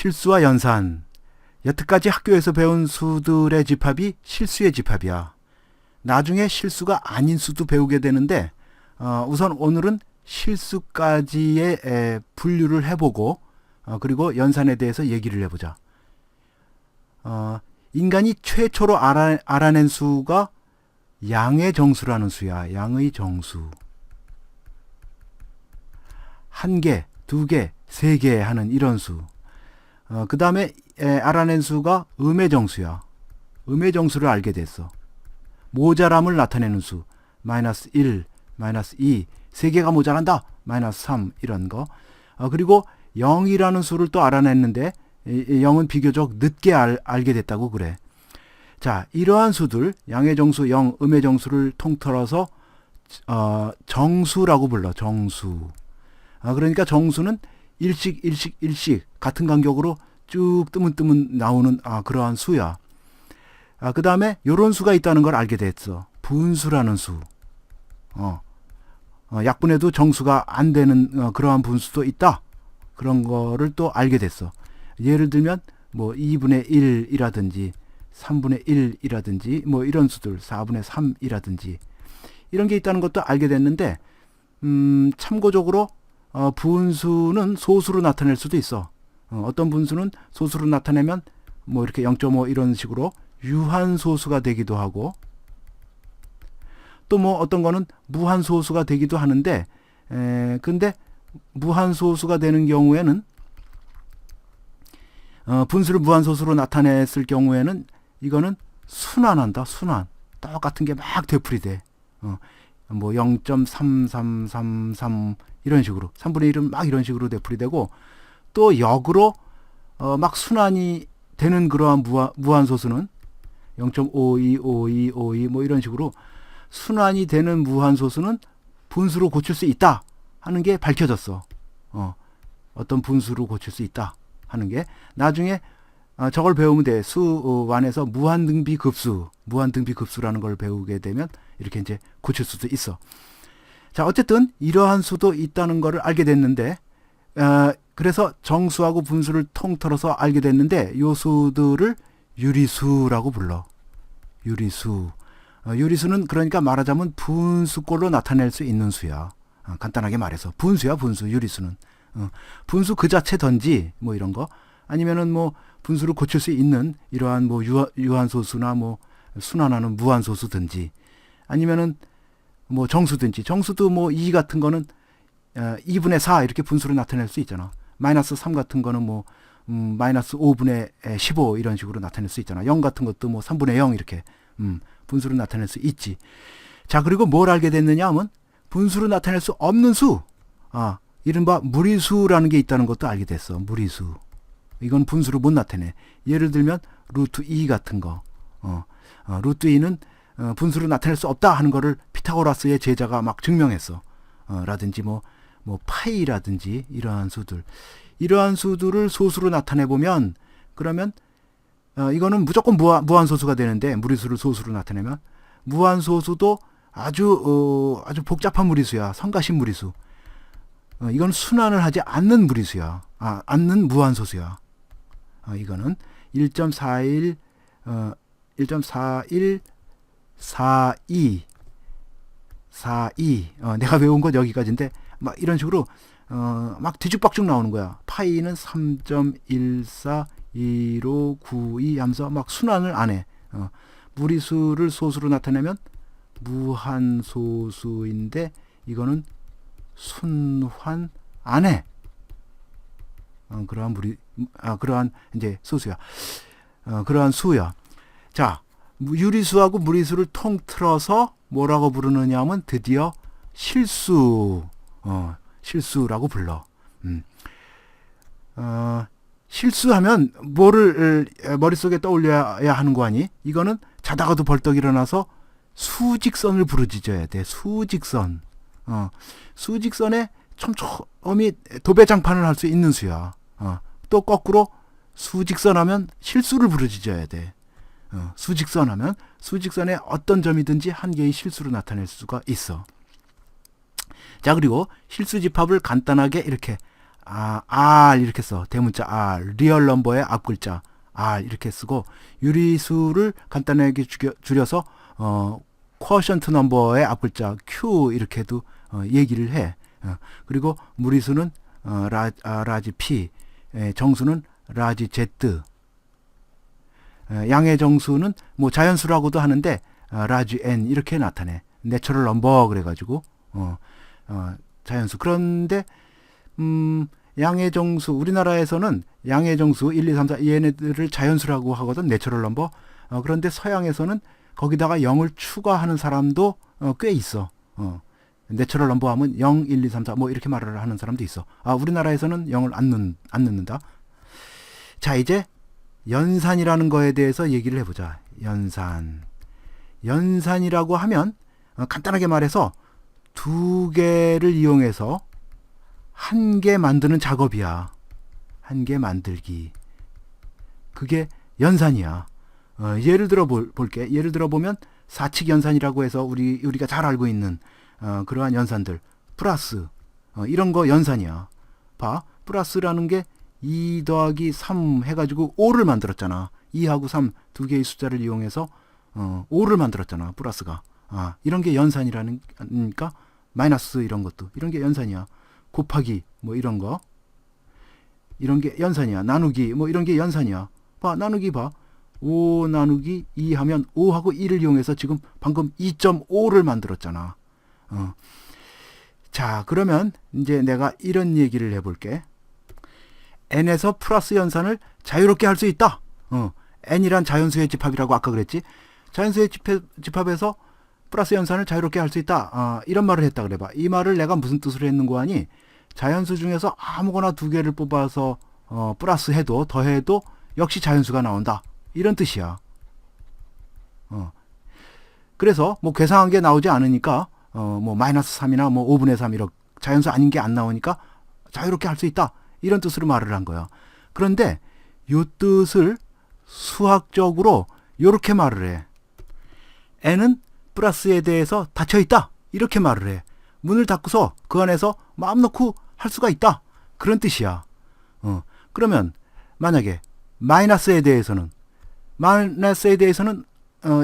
실수와 연산. 여태까지 학교에서 배운 수들의 집합이 실수의 집합이야. 나중에 실수가 아닌 수도 배우게 되는데 우선 오늘은 실수까지의 분류를 해보고 그리고 연산에 대해서 얘기를 해보자. 인간이 최초로 알아낸 수가 양의 정수라는 수야. 양의 정수. 1개, 2개, 3개 하는 이런 수. 그 다음에 알아낸 수가 음의 정수야. 음의 정수를 알게 됐어. 모자람을 나타내는 수. 마이너스 1, 마이너스 2, 3개가 모자란다. 마이너스 3 이런 거. 그리고 0이라는 수를 또 알아냈는데 0은 비교적 늦게 알게 됐다고 그래. 자, 이러한 수들 양의 정수 0, 음의 정수를 통틀어서 정수라고 불러. 정수. 그러니까 정수는 일씩 같은 간격으로 쭉 뜨문뜨문 나오는 그러한 수야. 그 다음에 요런 수가 있다는 걸 알게 됐어. 분수라는 수. 약분해도 정수가 안 되는 그러한 분수도 있다. 그런 거를 또 알게 됐어. 예를 들면 뭐 2분의 1이라든지 3분의 1이라든지 뭐 이런 수들 4분의 3이라든지 이런 게 있다는 것도 알게 됐는데 참고적으로 분수는 소수로 나타낼 수도 있어. 어떤 분수는 소수로 나타내면 뭐 이렇게 0.5 이런 식으로 유한소수가 되기도 하고 또 뭐 어떤 거는 무한소수가 되기도 하는데 근데 무한소수가 되는 경우에는 분수를 무한소수로 나타냈을 경우에는 이거는 순환한다. 순환. 똑같은 게 막 되풀이 돼. 뭐 0.3333 이런 식으로 3분의 1은 막 이런 식으로 되풀이 되고 또 역으로 막 순환이 되는 그러한 무한소수는 0.525252 뭐 이런 식으로 순환이 되는 무한소수는 분수로 고칠 수 있다 하는 게 밝혀졌어. 어떤 분수로 고칠 수 있다 하는 게 나중에 저걸 배우면 돼. 수완에서 무한등비급수라는 걸 배우게 되면 이렇게 이제 고칠 수도 있어. 자, 어쨌든 이러한 수도 있다는 거를 알게 됐는데 그래서 정수하고 분수를 통틀어서 알게 됐는데 요 수들을 유리수라고 불러. 유리수. 유리수는 그러니까 말하자면 분수꼴로 나타낼 수 있는 수야. 간단하게 말해서 분수야. 분수. 유리수는 분수 그 자체든지 뭐 이런 거 아니면은 뭐 분수를 고칠 수 있는 이러한 뭐 유한소수나 뭐 순환하는 무한소수든지 아니면은 뭐 정수든지 정수도 뭐 2 같은 거는 2분의 4 이렇게 분수로 나타낼 수 있잖아. 마이너스 3 같은 거는 뭐 마이너스 5분의 15 이런 식으로 나타낼 수 있잖아. 0 같은 것도 뭐 3분의 0 이렇게 분수로 나타낼 수 있지. 자, 그리고 뭘 알게 됐느냐 하면 분수로 나타낼 수 없는 수, 이른바 무리수라는 게 있다는 것도 알게 됐어. 무리수. 이건 분수로 못 나타내. 예를 들면 루트 2 같은 거. 루트 2는 분수로 나타낼 수 없다 하는 거를 피타고라스의 제자가 막 증명했어. 라든지 뭐 파이라든지 이러한 수들을 소수로 나타내 보면 그러면 이거는 무조건 무한소수가 되는데 무리수를 소수로 나타내면 무한소수도 아주 복잡한 무리수야. 성가신 무리수. 이건 순환을 하지 않는 무리수야. 않는 무한소수야. 이거는 1.41 42 내가 배운 것 여기까지인데 막 이런 식으로 막 뒤죽박죽 나오는 거야. 파이는 3.141592 하면서 막 순환을 안 해. 무리수를 소수로 나타내면 무한소수인데 이거는 순환 안 해. 그러한 이제 소수야. 그러한 수야. 자, 유리수하고 무리수를 통틀어서 뭐라고 부르느냐 하면 드디어 실수라고 불러. 실수하면 뭐를 머릿속에 떠올려야 하는 거 아니? 이거는 자다가도 벌떡 일어나서 수직선을 부르짖어야 돼. 수직선. 수직선에 촘촘히 도배장판을 할 수 있는 수야. 또 거꾸로 수직선 하면 실수를 부르짖어야 돼. 수직선 하면 수직선에 어떤 점이든지 한 개의 실수로 나타낼 수가 있어. 자, 그리고 실수 집합을 간단하게 이렇게 R 이렇게 써. 대문자 R. 리얼 넘버의 앞글자 R 이렇게 쓰고, 유리수를 간단하게 줄여서 쿼션트 넘버의 앞글자 Q 이렇게도 얘기를 해. 그리고 무리수는 라지 P, 정수는 라지 Z, 양의 정수는 뭐 자연수라고도 하는데 라지 N 이렇게 나타내. 내추럴 넘버 그래가지고 자연수. 그런데 양의 정수, 우리나라에서는 양의 정수 1, 2, 3, 4 얘네들을 자연수라고 하거든, 내추럴 넘버. 그런데 서양에서는 거기다가 0을 추가하는 사람도 꽤 있어. 내추럴 넘버 하면 0, 1, 2, 3, 4 뭐 이렇게 말을 하는 사람도 있어. 우리나라에서는 0을 안 넣는다. 자, 이제 연산이라는 거에 대해서 얘기를 해보자. 연산이라고 하면 간단하게 말해서 두 개를 이용해서 한 개 만드는 작업이야. 한 개 만들기. 그게 연산이야. 예를 들어 볼게. 예를 들어 보면 사칙 연산이라고 해서 우리가 잘 알고 있는 그러한 연산들, 플러스 이런 거 연산이야. 봐, 플러스라는 게 2 더하기 3 해가지고 5를 만들었잖아. 2하고 3 두 개의 숫자를 이용해서 5를 만들었잖아, 플러스가. 이런 게 연산이라니까. 마이너스 이런 것도, 이런 게 연산이야. 곱하기 뭐 이런 거, 이런 게 연산이야. 나누기 뭐 이런 게 연산이야. 봐, 나누기 봐. 5 나누기 2 하면 5하고 1을 이용해서 지금 방금 2.5를 만들었잖아. 자, 그러면 이제 내가 이런 얘기를 해볼게. n에서 플러스 연산을 자유롭게 할 수 있다. n이란 자연수의 집합이라고 아까 그랬지. 자연수의 집합에서 플러스 연산을 자유롭게 할 수 있다. 이런 말을 했다 그래봐. 이 말을 내가 무슨 뜻으로 했는고 하니, 자연수 중에서 아무거나 두 개를 뽑아서 플러스 해도 더해도 역시 자연수가 나온다. 이런 뜻이야. 그래서 뭐 계산한 게 나오지 않으니까 뭐 마이너스 3이나 뭐 5분의 3 이렇게 자연수 아닌 게 안 나오니까 자유롭게 할 수 있다. 이런 뜻으로 말을 한 거야. 그런데 이 뜻을 수학적으로 이렇게 말을 해. n은 플러스에 대해서 닫혀 있다. 이렇게 말을 해. 문을 닫고서 그 안에서 마음 놓고 할 수가 있다. 그런 뜻이야. 그러면 만약에 마이너스에 대해서는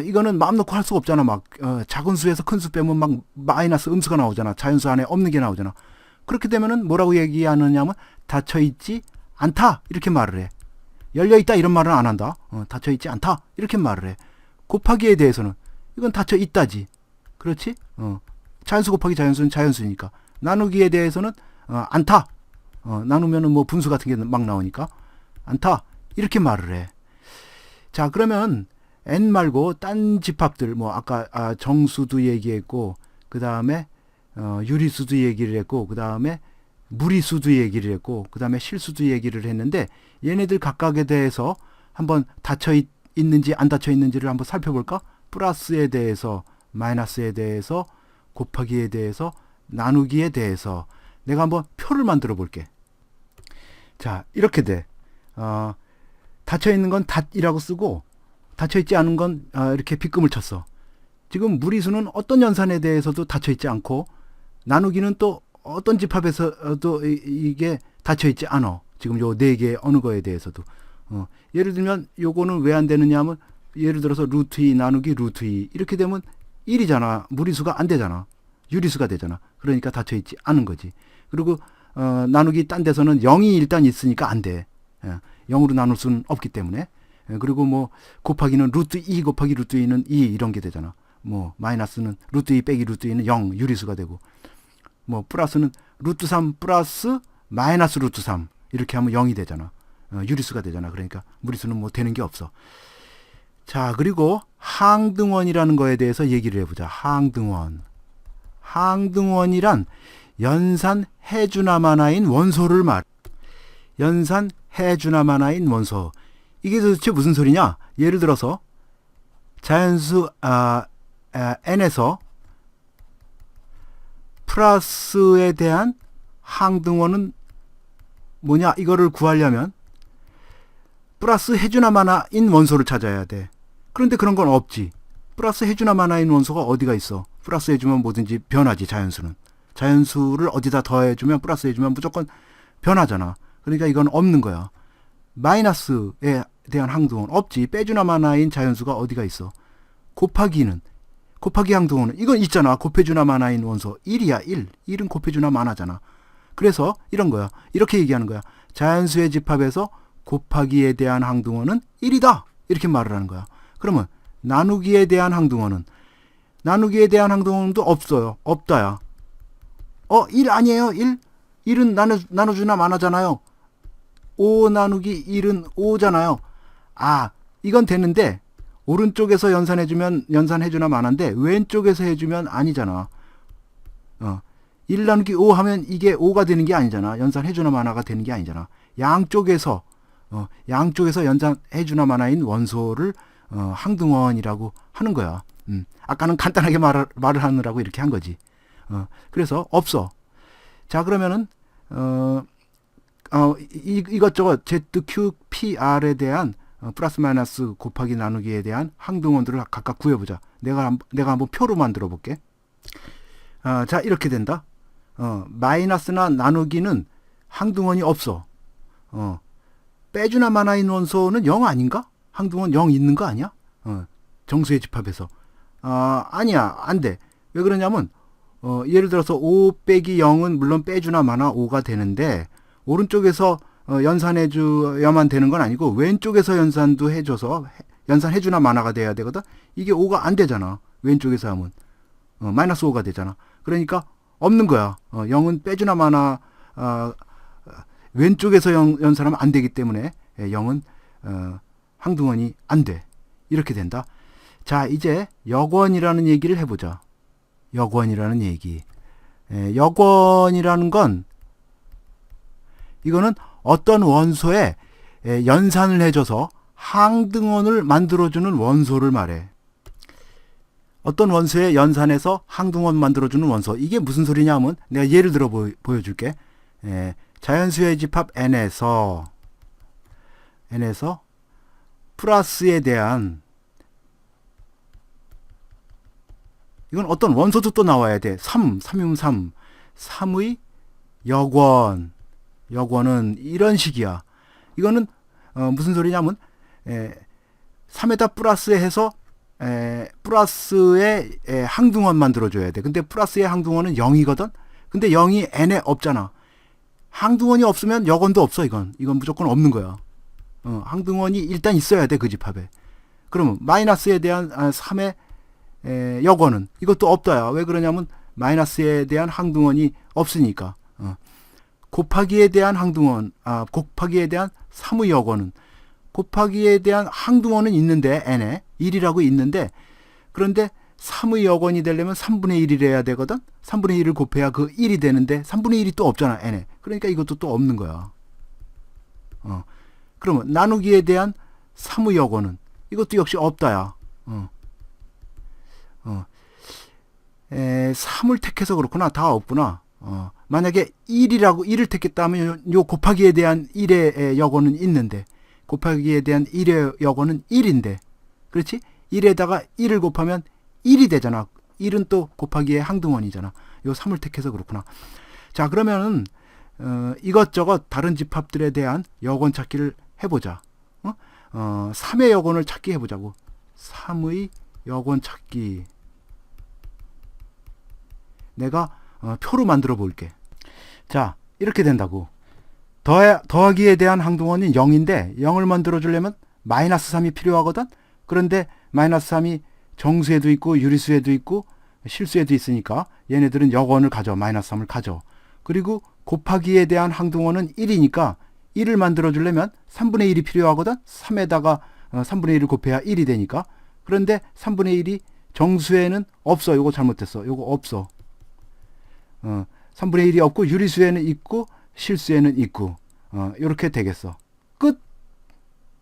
이거는 마음 놓고 할 수가 없잖아. 막 작은 수에서 큰 수 빼면 막 마이너스 음수가 나오잖아. 자연수 안에 없는 게 나오잖아. 그렇게 되면은 뭐라고 얘기하느냐면 닫혀 있지 않다. 이렇게 말을 해. 열려 있다 이런 말은 안 한다. 닫혀 있지 않다. 이렇게 말을 해. 곱하기에 대해서는 이건 닫혀 있다지. 그렇지? 자연수 곱하기 자연수는 자연수니까. 나누기에 대해서는 않다. 나누면은 뭐 분수 같은 게 막 나오니까 않다. 이렇게 말을 해. 자, 그러면 n 말고 딴 집합들, 뭐 아까 정수도 얘기했고, 그 다음에 유리수도 얘기를 했고, 그 다음에 무리수도 얘기를 했고, 그 다음에 실수도 얘기를 했는데, 얘네들 각각에 대해서 한번 닫혀 있는지 안 닫혀 있는지를 한번 살펴볼까? 플러스에 대해서, 마이너스에 대해서, 곱하기에 대해서, 나누기에 대해서 내가 한번 표를 만들어 볼게. 자, 이렇게 돼. 닫혀 있는 건 닫이라고 쓰고, 닫혀 있지 않은 건 이렇게 빗금을 쳤어. 지금 무리수는 어떤 연산에 대해서도 닫혀 있지 않고, 나누기는 또 어떤 집합에서도 이게 닫혀 있지 않아. 지금 요 네 개 어느 거에 대해서도. 예를 들면 요거는 왜 안 되느냐 하면, 예를 들어서 루트 2 나누기 루트 2 이렇게 되면 1이잖아. 무리수가 안 되잖아. 유리수가 되잖아. 그러니까 닫혀 있지 않은 거지. 그리고 나누기 딴 데서는 0이 일단 있으니까 안 돼. 0으로 나눌 수는 없기 때문에. 그리고 뭐 곱하기는 루트 2 곱하기 루트 2는 2 이런 게 되잖아. 뭐 마이너스는 루트 2 빼기 루트 2는 0 유리수가 되고, 뭐 플러스는 루트 3 플러스 마이너스 루트 3 이렇게 하면 0이 되잖아. 유리수가 되잖아. 그러니까 무리수는 뭐 되는 게 없어. 자, 그리고 항등원이라는 거에 대해서 얘기를 해보자. 항등원이란 연산 해주나마나인 원소를 말. 연산 해주나마나인 원소. 이게 도대체 무슨 소리냐? 예를 들어서 자연수 n에서 플러스에 대한 항등원은 뭐냐? 이거를 구하려면 플러스 해주나마나인 원소를 찾아야 돼. 그런데 그런 건 없지. 플러스 해주나마나인 원소가 어디가 있어? 플러스 해주면 뭐든지 변하지. 자연수는. 자연수를 어디다 더해주면, 플러스 해주면 무조건 변하잖아. 그러니까 이건 없는 거야. 마이너스에 대한 항등호는 없지. 빼주나 마나인 자연수가 어디가 있어. 곱하기 항등호는 이건 있잖아. 곱해주나 마나인 원소 1이야. 1은 곱해주나 마나잖아. 그래서 이런 거야. 이렇게 얘기하는 거야. 자연수의 집합에서 곱하기에 대한 항등호는 1이다. 이렇게 말을 하는 거야. 그러면 나누기에 대한 항등호는 도 없어요. 없다야. 1 아니에요. 1은 나눠주나 마나잖아요. 5 나누기 1은 5잖아요. 이건 되는데 오른쪽에서 연산해주나 마나인데 왼쪽에서 해주면 아니잖아. 1 나누기 5 하면 이게 5가 되는 게 아니잖아. 연산해주나 마나가 되는 게 아니잖아. 양쪽에서 연산해주나 마나인 원소를 항등원이라고 하는 거야. 아까는 간단하게 말을 하느라고 이렇게 한 거지. 그래서 없어. 자, 그러면은 이것저것 ZQPR에 대한 플러스 마이너스 곱하기 나누기에 대한 항등원들을 각각 구해보자. 내가 한번 표로 만들어 볼게. 자, 이렇게 된다. 마이너스나 나누기는 항등원이 없어. 빼주나 마나인 원소는 0 아닌가? 항등원 0 있는 거 아니야? 정수의 집합에서. 아니야. 안 돼. 왜 그러냐면 예를 들어서 5 빼기 0은 물론 빼주나 마나 5가 되는데 오른쪽에서 연산해줘야만 되는 건 아니고 왼쪽에서 연산도 해줘서 연산해주나 마나가 돼야 되거든. 이게 5가 안 되잖아. 왼쪽에서 하면 마이너스 5가 되잖아. 그러니까 없는 거야. 0은 빼주나 마나 왼쪽에서 연산하면 안 되기 때문에 0은 항등원이 안 돼. 이렇게 된다. 자, 이제 역원이라는 얘기를 해보자. 역원이라는 얘기. 역원이라는 건 이거는 어떤 원소에 연산을 해줘서 항등원을 만들어주는 원소를 말해. 어떤 원소에 연산해서 항등원 만들어주는 원소. 이게 무슨 소리냐 하면 내가 예를 들어 보여줄게. 자연수의 집합 N에서 플러스에 대한 이건 어떤 원소도 또 나와야 돼. 3이면 3의 역원은 이런 식이야. 이거는 무슨 소리냐면 3에다 플러스 해서 플러스의 항등원 만들어줘야 돼. 근데 플러스의 항등원은 0이거든. 근데 0이 n에 없잖아. 항등원이 없으면 역원도 없어. 이건 무조건 없는 거야. 항등원이 일단 있어야 돼. 그 집합에. 그러면 마이너스에 대한 3의 역원은 이것도 없다야. 왜 그러냐면 마이너스에 대한 항등원이 없으니까. 곱하기에 대한 항등원, 곱하기에 대한 3의 역원은 곱하기에 대한 항등원은 있는데 n에 1이라고 있는데 그런데 3의 역원이 되려면 3분의 1을 해야 되거든. 3분의 1을 곱해야 그 1이 되는데 3분의 1이 또 없잖아. n에. 그러니까 이것도 또 없는 거야. 그러면 나누기에 대한 3의 역원은 이것도 역시 없다야. 3을 택해서 그렇구나. 다 없구나. 만약에 1을 택했다면 요 곱하기에 대한 1의 역원은 있는데 곱하기에 대한 1의 역원은 1인데 그렇지? 1에다가 1을 곱하면 1이 되잖아. 1은 또 곱하기의 항등원이잖아. 요 3을 택해서 그렇구나. 자, 그러면은 이것저것 다른 집합들에 대한 역원 찾기를 해보자. 3의 역원을 찾기 해보자고. 3의 역원 찾기. 내가 표로 만들어 볼게. 자, 이렇게 된다고. 더하기에 대한 항등원은 0인데 0을 만들어 주려면 마이너스 3이 필요하거든. 그런데 마이너스 3이 정수에도 있고 유리수에도 있고 실수에도 있으니까 얘네들은 역원을 가져. 마이너스 3을 가져. 그리고 곱하기에 대한 항등원은 1이니까 1을 만들어 주려면 3분의 1이 필요하거든. 3에다가 3분의 1을 곱해야 1이 되니까. 그런데 3분의 1이 정수에는 없어. 요거 잘못됐어. 요거 없어. 3분의 1이 없고 유리수에는 있고 실수에는 있고 이렇게 되겠어.